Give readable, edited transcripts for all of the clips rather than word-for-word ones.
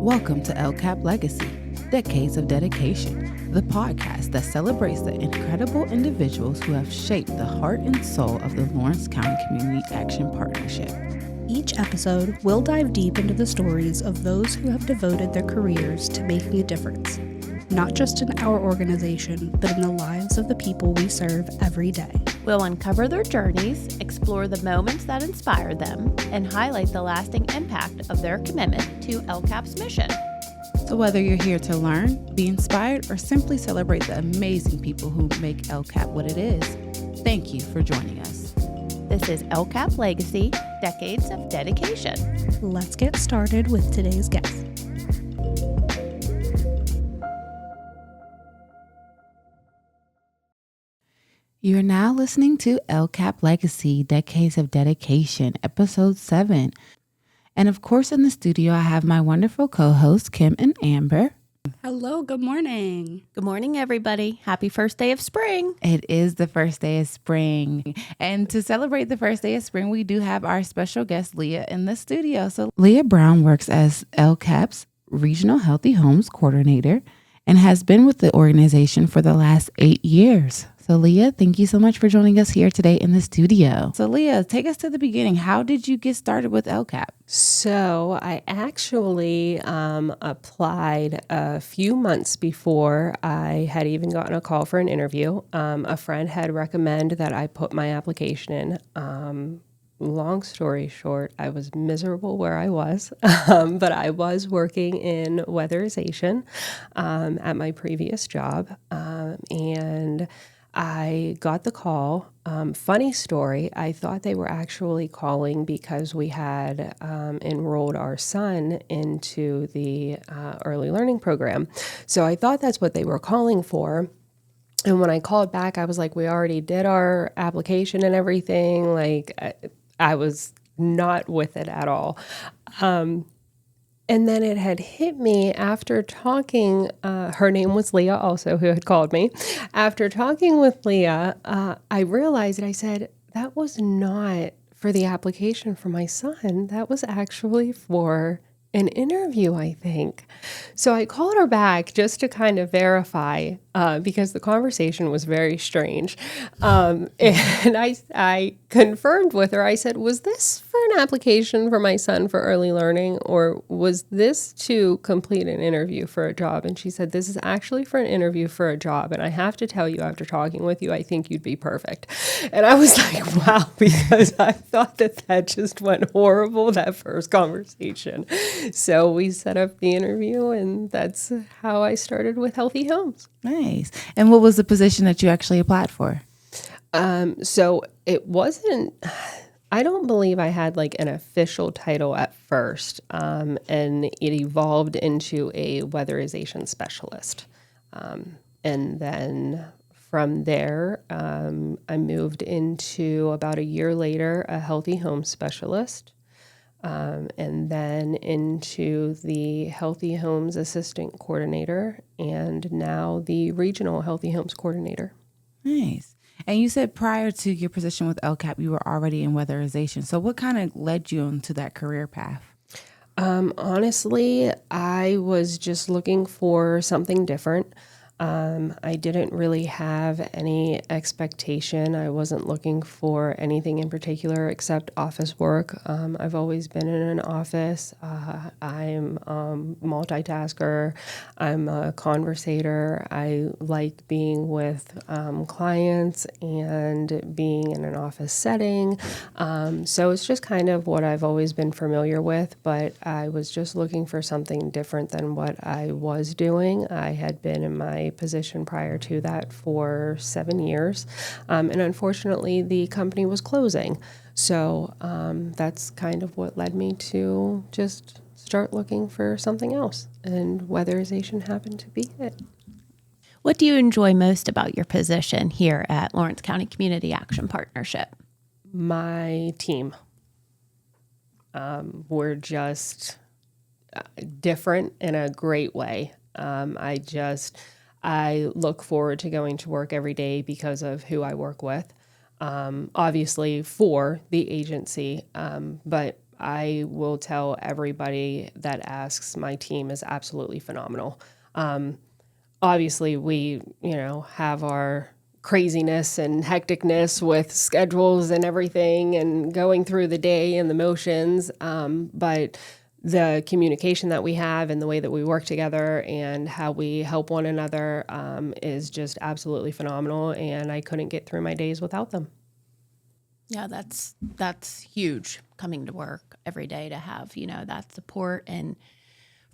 Welcome to LCAP Legacy, Decades of Dedication, the podcast that celebrates the incredible individuals who have shaped the heart and soul of the Lawrence County Community Action Partnership. Each episode, we'll dive deep into the stories of those who have devoted their careers to making a difference, not just in our organization, but in the lives of the people we serve every day. We'll uncover their journeys, explore the moments that inspire them, and highlight the lasting impact of their commitment to LCAP's mission. So whether you're here to learn, be inspired, or simply celebrate the amazing people who make LCAP what it is, thank you for joining us. This is LCAP Legacy, Decades of Dedication. Let's get started with today's guest. You are now listening to LCAP Legacy, Decades of Dedication, Episode 7. And of course, in the studio, I have my wonderful co-hosts, Kim and Amber. Hello, good morning. Good morning, everybody. Happy first day of spring. It is the first day of spring. And to celebrate the first day of spring, we do have our special guest, Leah, in the studio. So Leah Brown works as LCAP's Regional Healthy Homes Coordinator and has been with the organization for the last 8 years. So Leah, thank you so much for joining us here today in the studio. So Leah, take us to the beginning. How did you get started with LCAP? So I actually applied a few months before I had even gotten a call for an interview. A friend had recommended that I put my application in. Long story short, I was miserable where I was, but I was working in weatherization at my previous job, and I got the call. Funny story, I thought they were actually calling because we had enrolled our son into the early learning program. So I thought that's what they were calling for. And when I called back, I was like, we already did our application and everything. Like, I was not with it at all. And then it had hit me after talking, her name was Leah also, who had called me. After talking with Leah, I realized, I said, that was not for the application for my son. That was actually for an interview, I think. So I called her back just to kind of verify, because the conversation was very strange. And I confirmed with her, I said, was this for an application for my son for early learning, or was this to complete an interview for a job? And she said, this is actually for an interview for a job. And I have to tell you, after talking with you, I think you'd be perfect. And I was like, wow, because I thought that just went horrible, that first conversation. So we set up the interview, and that's how I started with Healthy Homes. Nice. And what was the position that you actually applied for? So it wasn't, I don't believe I had like an official title at first, and it evolved into a weatherization specialist. And then from there, I moved into, about a year later, a healthy home specialist. And then into the Healthy Homes Assistant Coordinator, and now the Regional Healthy Homes Coordinator. Nice. And you said prior to your position with LCAP, you were already in weatherization. So what kind of led you into that career path? Honestly, I was just looking for something different. I didn't really have any expectation. I wasn't looking for anything in particular except office work. I've always been in an office. I'm a multitasker. I'm a conversator. I like being with clients and being in an office setting. So it's just kind of what I've always been familiar with, but I was just looking for something different than what I was doing. I had been in my position prior to that for 7 years. And unfortunately, the company was closing. So that's kind of what led me to just start looking for something else. And weatherization happened to be it. What do you enjoy most about your position here at Lawrence County Community Action Partnership? My team. We're just different in a great way. I look forward to going to work every day because of who I work with. Obviously for the agency, but I will tell everybody that asks, my team is absolutely phenomenal. Obviously, we, have our craziness and hecticness with schedules and everything and going through the day and the motions. But the communication that we have and the way that we work together and how we help one another is just absolutely phenomenal. And I couldn't get through my days without them. Yeah, that's huge, coming to work every day to have, that support and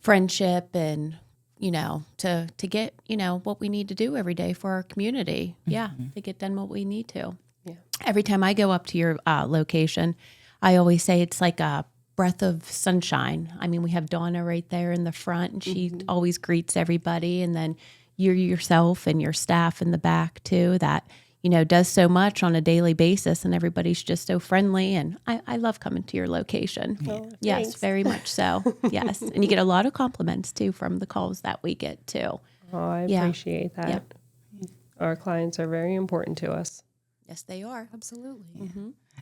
friendship and, to get, what we need to do every day for our community. Yeah, to get done what we need to. Yeah. Every time I go up to your location, I always say it's like a breath of sunshine. I mean, we have Donna right there in the front, and she always greets everybody. And then you're yourself and your staff in the back too, that, does so much on a daily basis, and everybody's just so friendly. And I love coming to your location. Oh, yes, thanks. very much so. Yes. And you get a lot of compliments too from the calls that we get too. Oh, I appreciate that. Yep. Our clients are very important to us. Yes, they are. Absolutely.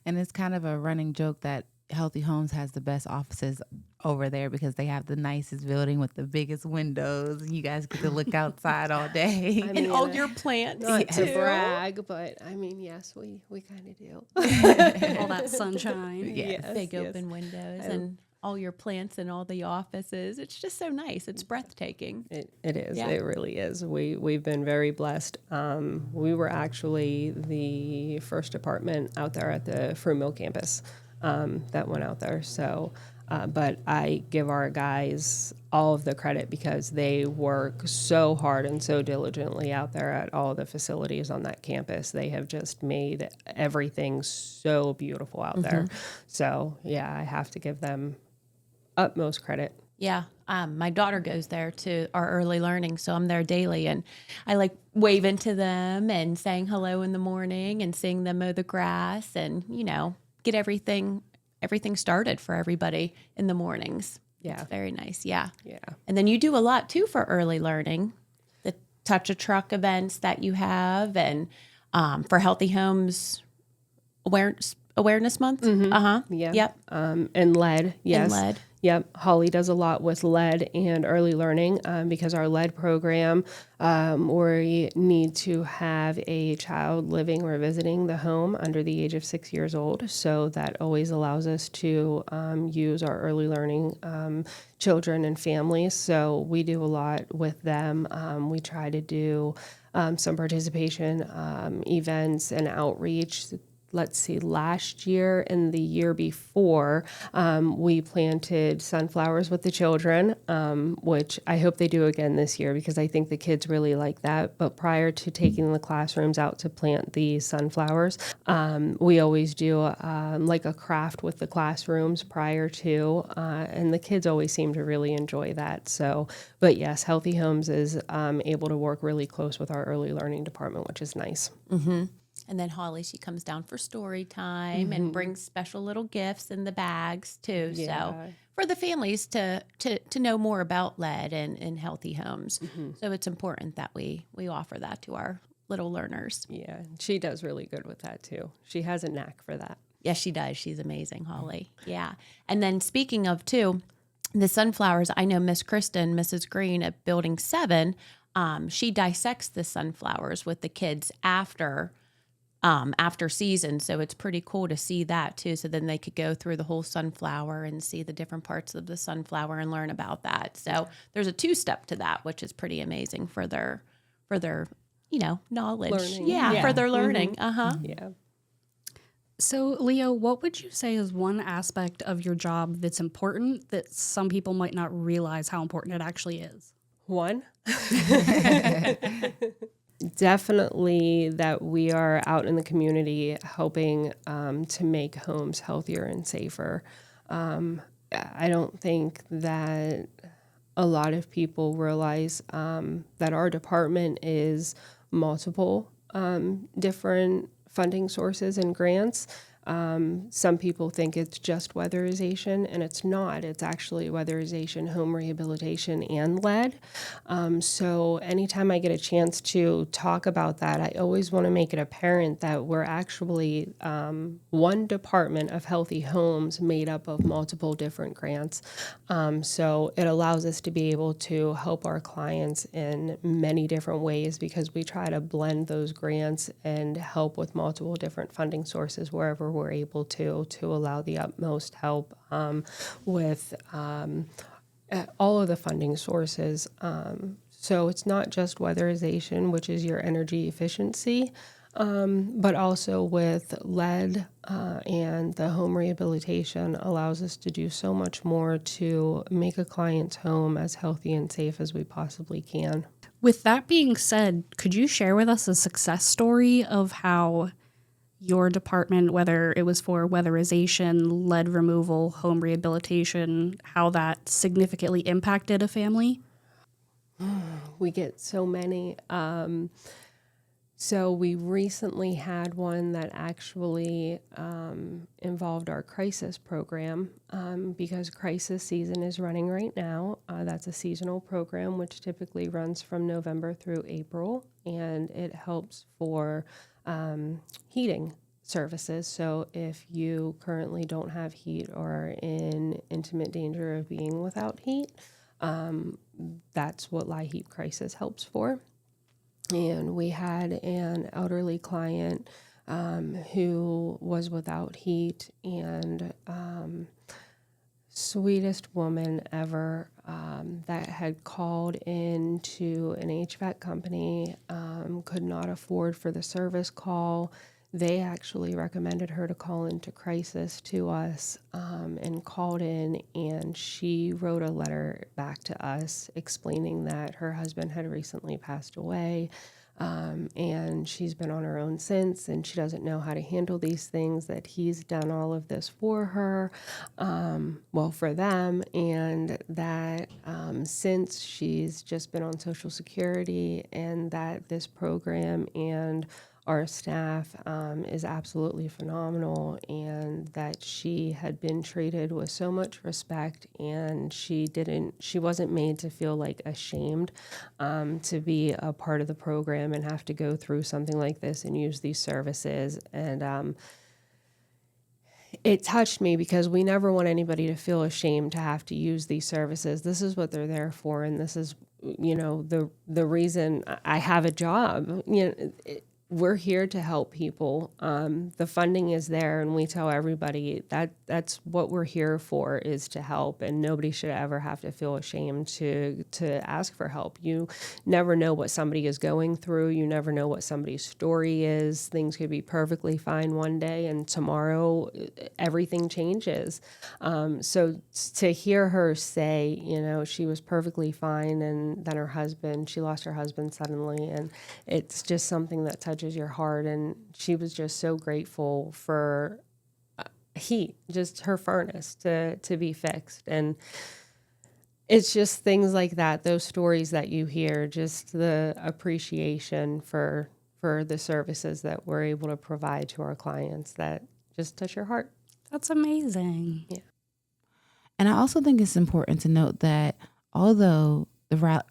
And it's kind of a running joke that Healthy Homes has the best offices over there because they have the nicest building with the biggest windows, and you guys get to look outside all day. I And mean, all your plants. Not to too. brag, but I mean, yes, we kind of do. All that sunshine. Yes. Big open windows and all your plants in all the offices. It's just so nice. It's breathtaking. It is. Yeah. It really is. We've been very blessed. We were actually the first department out there at the Fruit Mill campus that went out there. So, but I give our guys all of the credit because they work so hard and so diligently out there at all the facilities on that campus. They have just made everything so beautiful out there. So, yeah, I have to give them utmost credit. Yeah. My daughter goes there to our early learning, so I'm there daily, and I like waving to them and saying hello in the morning and seeing them mow the grass and, get everything started for everybody in the mornings. Yeah. It's very nice. Yeah. Yeah. And then you do a lot too for early learning, the Touch a Truck events that you have, and for Healthy Homes Awareness Month. Yeah. Yep. And lead. Yes. And lead. Yep. Holly does a lot with lead and early learning because our lead program, we need to have a child living or visiting the home under the age of 6 years old. So that always allows us to use our early learning children and families. So we do a lot with them. We try to do some participation events and outreach. Let's see, last year and the year before, we planted sunflowers with the children, which I hope they do again this year because I think the kids really like that. But prior to taking the classrooms out to plant the sunflowers, we always do like a craft with the classrooms prior to, and the kids always seem to really enjoy that. So, but yes, Healthy Homes is able to work really close with our early learning department, which is nice. And then Holly, she comes down for story time and brings special little gifts in the bags too. Yeah. So for the families to know more about lead and Healthy Homes. So it's important that we offer that to our little learners. Yeah, she does really good with that too. She has a knack for that. Yes, she does. She's amazing, Holly. Yeah. And then speaking of too, the sunflowers, I know Miss Kristen, Mrs. Green at Building 7, she dissects the sunflowers with the kids after season. So it's pretty cool to see that too. So then they could go through the whole sunflower and see the different parts of the sunflower and learn about that. So there's a 2-step to that, which is pretty amazing for their knowledge. Learning. Yeah, for their learning. Yeah. So, Leo, what would you say is one aspect of your job that's important that some people might not realize how important it actually is? One. Definitely that we are out in the community helping to make homes healthier and safer. I don't think that a lot of people realize that our department is multiple different funding sources and grants. Some people think it's just weatherization, and it's not. It's actually weatherization, home rehabilitation, and lead. So anytime I get a chance to talk about that, I always want to make it apparent that we're actually one department of Healthy Homes made up of multiple different grants. So it allows us to be able to help our clients in many different ways, because we try to blend those grants and help with multiple different funding sources wherever we're able to allow the utmost help with all of the funding sources. So it's not just weatherization, which is your energy efficiency, but also with lead and the home rehabilitation allows us to do so much more to make a client's home as healthy and safe as we possibly can. With that being said, could you share with us a success story of how your department, whether it was for weatherization, lead removal, home rehabilitation, how that significantly impacted a family? We get so many. So we recently had one that actually involved our crisis program because crisis season is running right now. That's a seasonal program which typically runs from November through April, and it helps for heating services. So if you currently don't have heat or are in intimate danger of being without heat, that's what LCCAP Crisis helps for. And we had an elderly client who was without heat, and sweetest woman ever that had called in to an HVAC company, could not afford for the service call. They actually recommended her to call into crisis to us and called in, and she wrote a letter back to us explaining that her husband had recently passed away, and she's been on her own since, and she doesn't know how to handle these things, that he's done all of this for her, for them, and that since she's just been on Social Security, and that this program and our staff is absolutely phenomenal, and that she had been treated with so much respect, and she wasn't made to feel like ashamed to be a part of the program and have to go through something like this and use these services. And it touched me because we never want anybody to feel ashamed to have to use these services. This is what they're there for, and this is, the reason I have a job. We're here to help people. The funding is there, and we tell everybody that that's what we're here for, is to help, and nobody should ever have to feel ashamed to ask for help. You never know what somebody is going through. You never know what somebody's story is. Things could be perfectly fine one day, and tomorrow everything changes. So to hear her say, she was perfectly fine, and then she lost her husband suddenly, and it's just something that touches your heart. And she was just so grateful for heat, just her furnace to be fixed. And it's just things like that, those stories that you hear, just the appreciation for the services that we're able to provide to our clients, that just touch your heart. That's amazing. Yeah. And I also think it's important to note that although the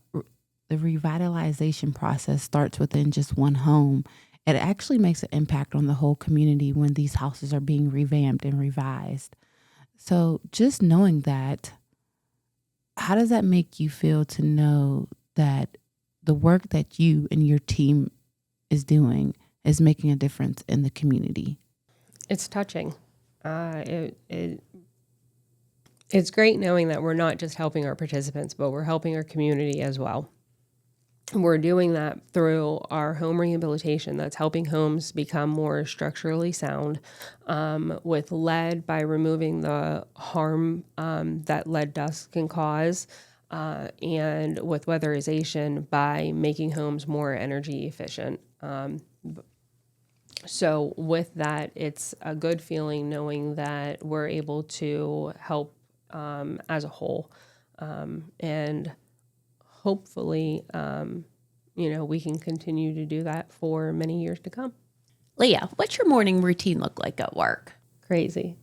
revitalization process starts within just one home, it actually makes an impact on the whole community when these houses are being revamped and revised. So just knowing that, how does that make you feel to know that the work that you and your team is doing is making a difference in the community? It's touching. It's great knowing that we're not just helping our participants, but we're helping our community as well. We're doing that through our home rehabilitation that's helping homes become more structurally sound, with lead by removing the harm that lead dust can cause, and with weatherization by making homes more energy efficient. So with that, it's a good feeling knowing that we're able to help as a whole, and hopefully, we can continue to do that for many years to come. Leah, what's your morning routine look like at work? crazy.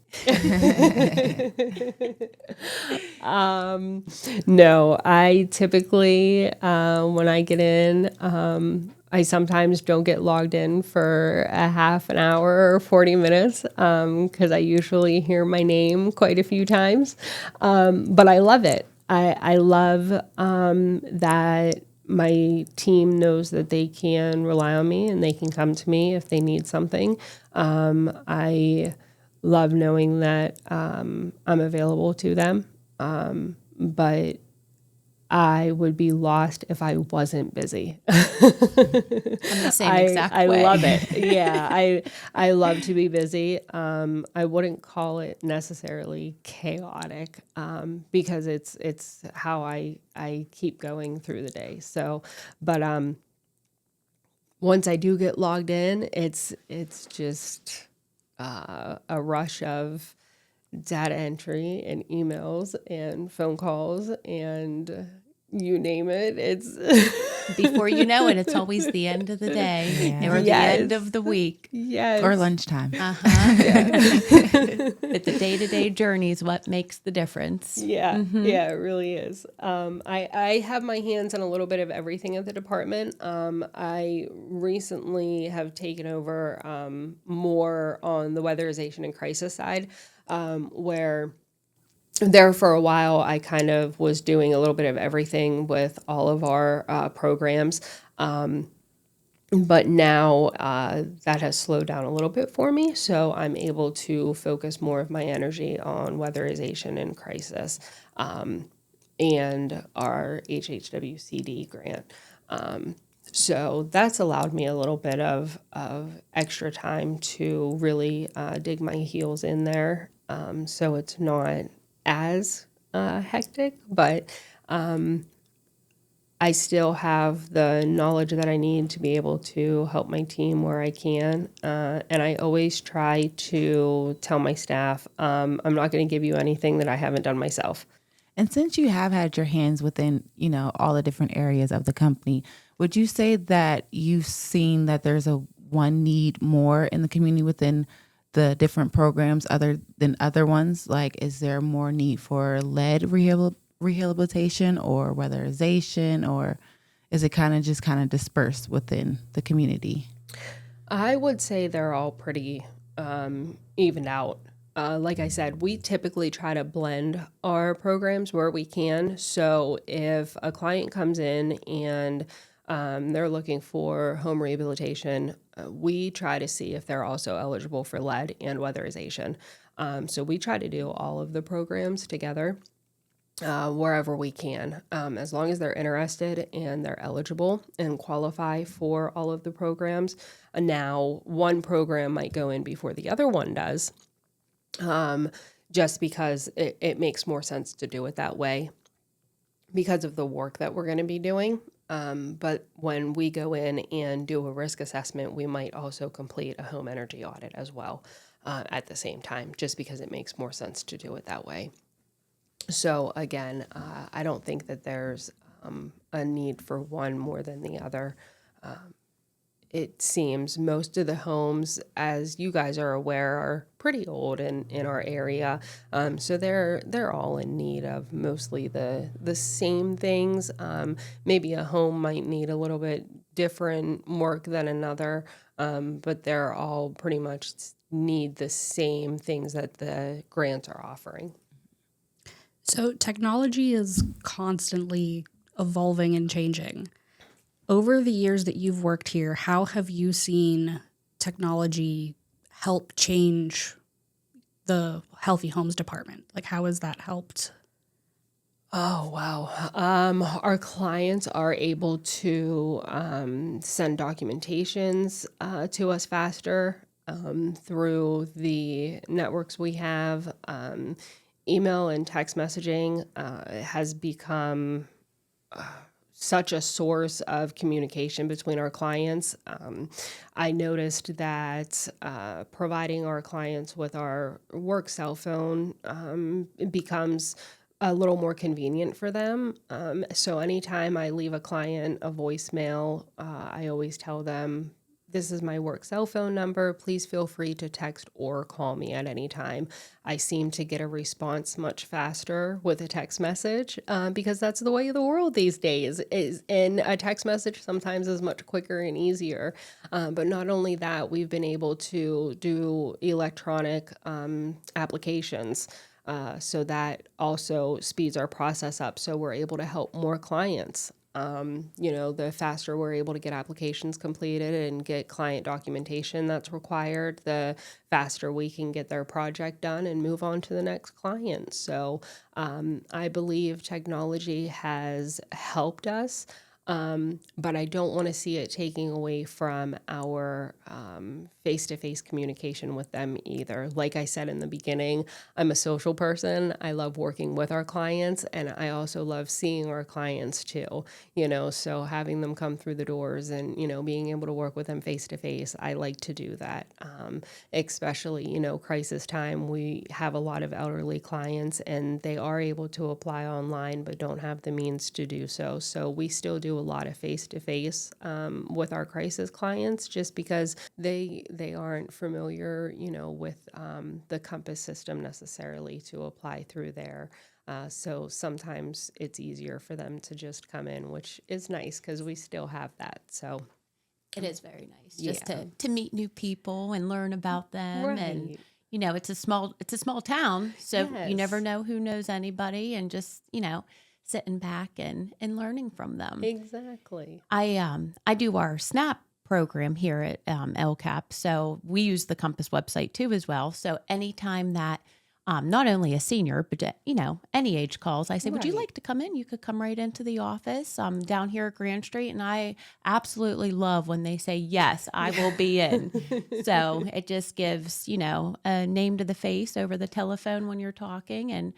No, I typically, when I get in, I sometimes don't get logged in for a half an hour or 40 minutes because I usually hear my name quite a few times. But I love it. I love that my team knows that they can rely on me and they can come to me if they need something. I love knowing that I'm available to them. But I would be lost if I wasn't busy. I'm the same exact I way. love it. Yeah, I love to be busy. I wouldn't call it necessarily chaotic because it's how I keep going through the day. So, but once I do get logged in, it's just a rush of data entry and emails and phone calls and you name it. It's Before you know it, it's always the end of the day or the Yes. end of the week. yes. Or lunchtime. But the day-to-day journey is what makes the difference. Yeah, yeah, it really is. I have my hands on a little bit of everything at the department. I recently have taken over more on the weatherization and crisis side, where there for a while I kind of was doing a little bit of everything with all of our programs. But now that has slowed down a little bit for me, so I'm able to focus more of my energy on weatherization and crisis and our HHWCD grant. So that's allowed me a little bit of extra time to really dig my heels in there. So it's not as hectic, but I still have the knowledge that I need to be able to help my team where I can. And I always try to tell my staff, I'm not going to give you anything that I haven't done myself. And since you have had your hands within, all the different areas of the company, would you say that you've seen that there's a one need more in the community within the different programs other than other ones? Like, is there more need for lead rehabilitation or weatherization, or is it kind of dispersed within the community? I would say they're all pretty evened out. Like I said, we typically try to blend our programs where we can. So if a client comes in and they're looking for home rehabilitation, we try to see if they're also eligible for lead and weatherization. So we try to do all of the programs together wherever we can, as long as they're interested and they're eligible and qualify for all of the programs. Now, one program might go in before the other one does. Just because it makes more sense to do it that way because of the work that we're going to be doing. But when we go in and do a risk assessment, we might also complete a home energy audit as well at the same time, just because it makes more sense to do it that way. So again, I don't think that there's a need for one more than the other. It seems most of the homes, as you guys are aware, are pretty old in our area. So they're all in need of mostly the same things. Maybe a home might need a little bit different work than another, but they're all pretty much need the same things that the grants are offering. So technology is constantly evolving and changing. Over the years that you've worked here, how have you seen technology help change the Healthy Homes department? Like, how has that helped? Oh, wow. Our clients are able to send documentations to us faster through the networks we have. Email and text messaging has become such a source of communication between our clients. I noticed that providing our clients with our work cell phone it becomes a little more convenient for them. So anytime I leave a client a voicemail, I always tell them this is my work cell phone number. Please feel free to text or call me at any time. I seem to get a response much faster with a text message because that's the way of the world these days. And a text message sometimes is much quicker and easier. But not only that, we've been able to do electronic applications. So that also speeds our process up. So we're able to help more clients. The faster we're able to get applications completed and get client documentation that's required, the faster we can get their project done and move on to the next client. So I believe technology has helped us, but I don't want to see it taking away from our face-to-face communication with them either. Like I said in the beginning, I'm a social person. I love working with our clients, and I also love seeing our clients too, so having them come through the doors and, being able to work with them face-to-face, I like to do that. Especially, crisis time, we have a lot of elderly clients and they are able to apply online, but don't have the means to do so. So we still do a lot of face-to-face with our crisis clients just because they aren't familiar, with the Compass system necessarily to apply through there. So sometimes it's easier for them to just come in, which is nice because we still have that. So it is very nice just to meet new people and learn about them. Right. And, it's a small town. So you never know who knows anybody, and just, sitting back and learning from them. Exactly. I do our SNAP program here at LCAP. So we use the Compass website too as well. So anytime that not only a senior, but any age calls, I say, would you like to come in? You could come right into the office down here at Grand Street. And I absolutely love when they say, yes, I will be in. So it just gives, a name to the face over the telephone when you're talking and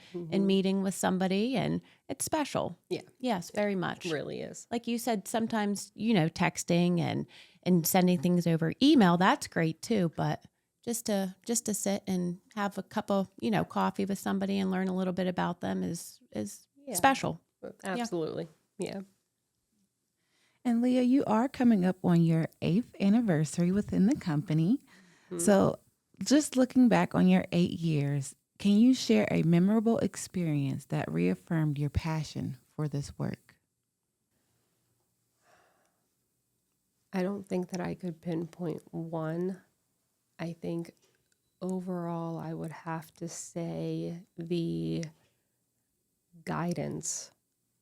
meeting with somebody. And it's special. Yeah. Yes, very much. It really is. Like you said, sometimes, texting and sending things over email, that's great too. But just to sit and have a cup of, coffee with somebody and learn a little bit about them is special. Absolutely. Yeah. And Leah, you are coming up on your 8th anniversary within the company. Mm-hmm. So just looking back on your 8 years, can you share a memorable experience that reaffirmed your passion for this work? I don't think that I could pinpoint one. I think overall, I would have to say the guidance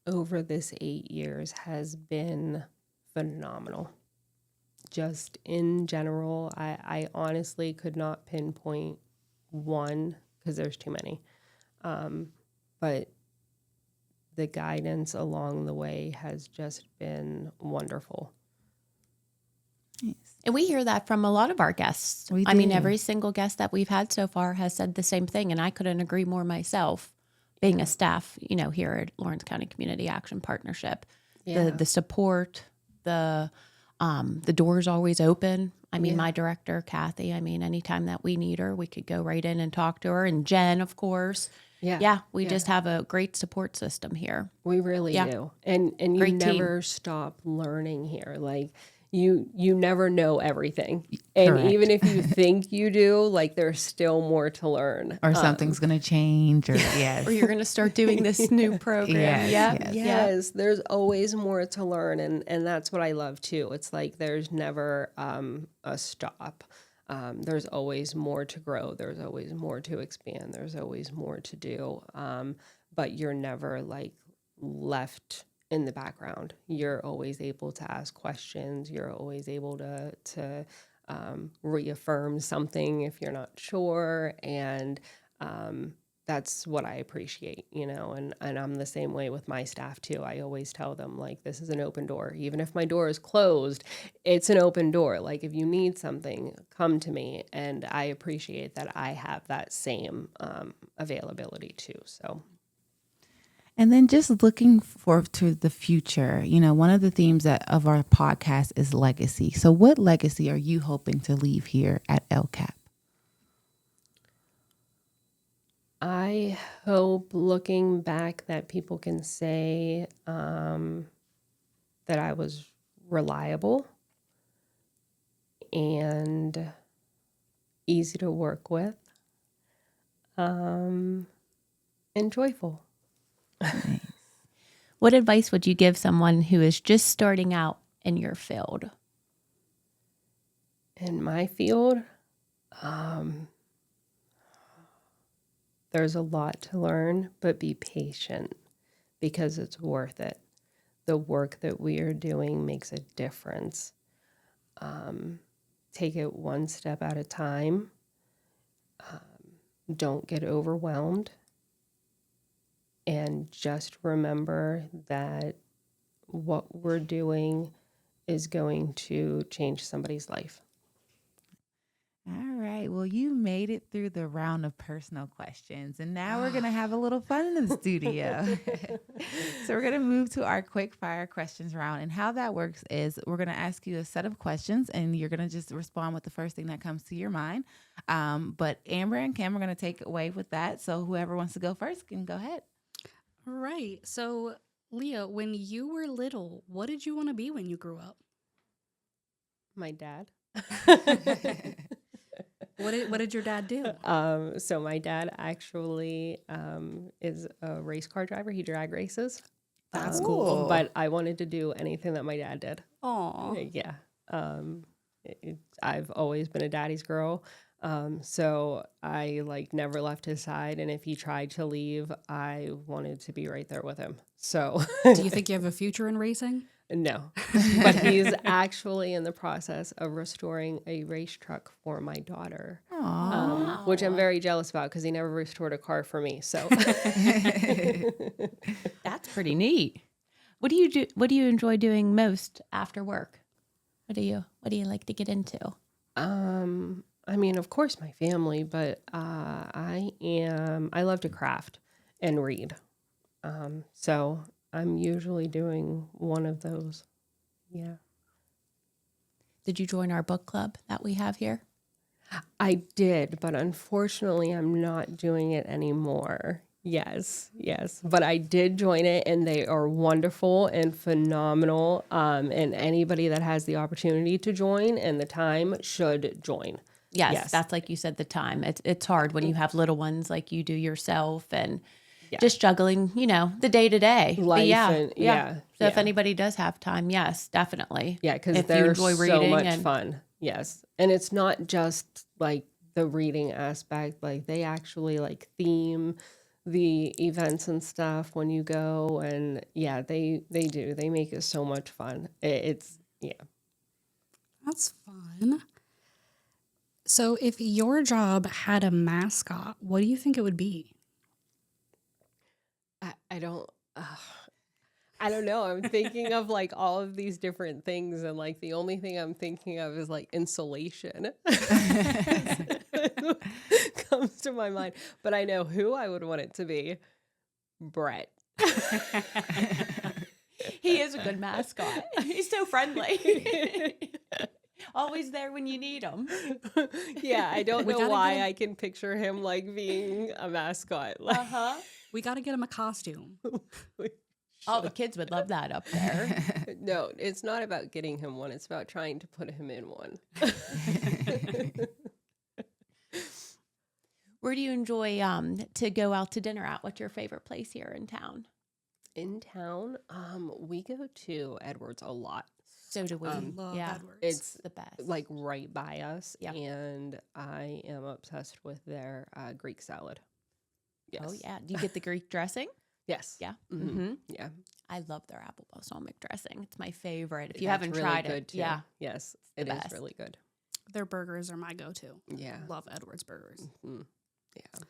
over this 8 years has been phenomenal. Just in general, I honestly could not pinpoint one because there's too many. But the guidance along the way has just been wonderful. Nice. And we hear that from a lot of our guests. I mean, every single guest that we've had so far has said the same thing, and I couldn't agree more myself. Being a staff, here at Lawrence County Community Action Partnership, the support, the door's always open. I mean, my director, Kathy, anytime that we need her, we could go right in and talk to her. And Jen, of course. We just have a great support system here. We really do. And you great never stop learning here. Like, you never know everything. And correct. Even if you think you do, like, there's still more to learn. Or something's going to change, or or you're going to start doing this new program. Yes, there's always more to learn. And that's what I love too. It's like there's never a stop. There's always more to grow. There's always more to expand. There's always more to do. But you're never like left in the background. You're always able to ask questions. You're always able to reaffirm something if you're not sure. And that's what I appreciate, and I'm the same way with my staff too. I always tell them, like, this is an open door. Even if my door is closed, it's an open door. Like, if you need something, come to me. And I appreciate that I have that same availability too. So. And then just looking forward to the future, one of the themes of our podcast is legacy. So what legacy are you hoping to leave here at LCAP? I hope, looking back, that people can say that I was reliable and easy to work with, and joyful. What advice would you give someone who is just starting out in your field? In my field, there's a lot to learn, but be patient because it's worth it. The work that we are doing makes a difference. Take it one step at a time. Don't get overwhelmed. And just remember that what we're doing is going to change somebody's life. All right. Well, you made it through the round of personal questions, and now we're going to have a little fun in the studio. So we're going to move to our quick fire questions round. And how that works is we're going to ask you a set of questions, and you're going to just respond with the first thing that comes to your mind. But Amber and Kim are going to take away with that. So whoever wants to go first can go ahead. All right. So, Leah, when you were little, what did you want to be when you grew up? My dad. What did your dad do? So my dad actually is a race car driver. He drag races. That's cool. But I wanted to do anything that my dad did. Aw. Yeah. I've always been a daddy's girl. So I never left his side. And if he tried to leave, I wanted to be right there with him. So Do you think you have a future in racing? no, but he's actually in the process of restoring a race truck for my daughter, which I'm very jealous about because he never restored a car for me. So That's pretty neat. What do you do? What do you enjoy doing most after work? What do you like to get into? I mean, of course, my family, but I love to craft and read. So I'm usually doing one of those. Yeah. Did you join our book club that we have here? I did, but unfortunately, I'm not doing it anymore. Yes. But I did join it, and they are wonderful and phenomenal. And anybody that has the opportunity to join and the time should join. Yes. That's like you said, the time. It's hard when you have little ones like you do yourself and just juggling, the day to day Life. So if anybody does have time, yes, definitely. Yeah, because they're so much fun. Yes. And it's not just the reading aspect. They actually theme the events and stuff when you go. And they do. They make it so much fun. It's. That's fun. So if your job had a mascot, what do you think it would be? I don't know. I'm thinking of all of these different things, and the only thing I'm thinking of is insulation. Comes to my mind, but I know who I would want it to be. Brett. He is a good mascot. He's so friendly. Always there when you need him. Yeah, I don't know why I can picture him being a mascot. We got to get him a costume. Oh, the kids would love that up there. No, it's not about getting him one. It's about trying to put him in one. Where do you enjoy to go out to dinner at? What's your favorite place here in town? In town, we go to Edwards a lot. So do we. Love Edwards. It's the best. Right by us. Yep. And I am obsessed with their Greek salad. Yes. Oh, yeah. Do you get the Greek dressing? Yes. Yeah. Mm-hmm. Yeah. I love their apple balsamic dressing. It's my favorite. If you haven't tried it, too. Yes, it is really good. Their burgers are my go-to. Yeah. Love Edwards burgers. Mm-hmm. Yeah.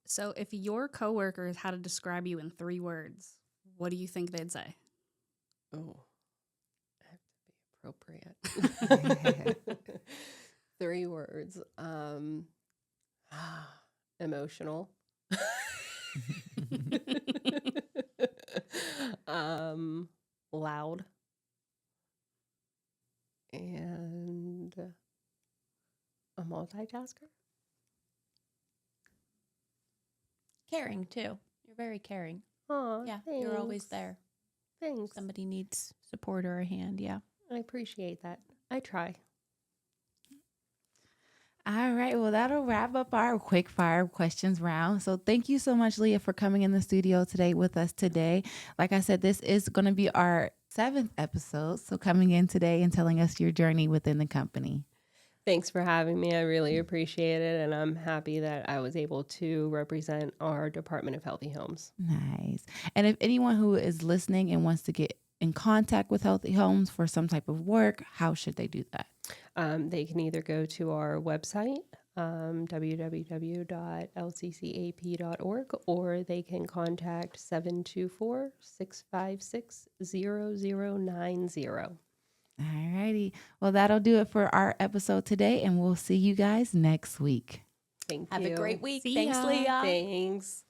So if your coworkers had to describe you in 3 words, what do you think they'd say? Oh, I have to be appropriate. 3 words. Emotional. Loud. And a multitasker. Caring, too. You're very caring. Oh, yeah, thanks. You're always there. Thanks. Somebody needs support or a hand, yeah. I appreciate that. I try. All right. Well, that'll wrap up our quick fire questions round. So thank you so much, Leah, for coming in the studio today with us today. Like I said, this is going to be our 7th episode. So coming in today and telling us your journey within the company. Thanks for having me. I really appreciate it. And I'm happy that I was able to represent our Department of Healthy Homes. Nice. And if anyone who is listening and wants to get in contact with Healthy Homes for some type of work, how should they do that? They can either go to our website, www.lccap.org, or they can contact 724-656-0090. All righty. Well, that'll do it for our episode today, and we'll see you guys next week. Thank Have you. a great week. See Thanks, ya. Leah. Thanks.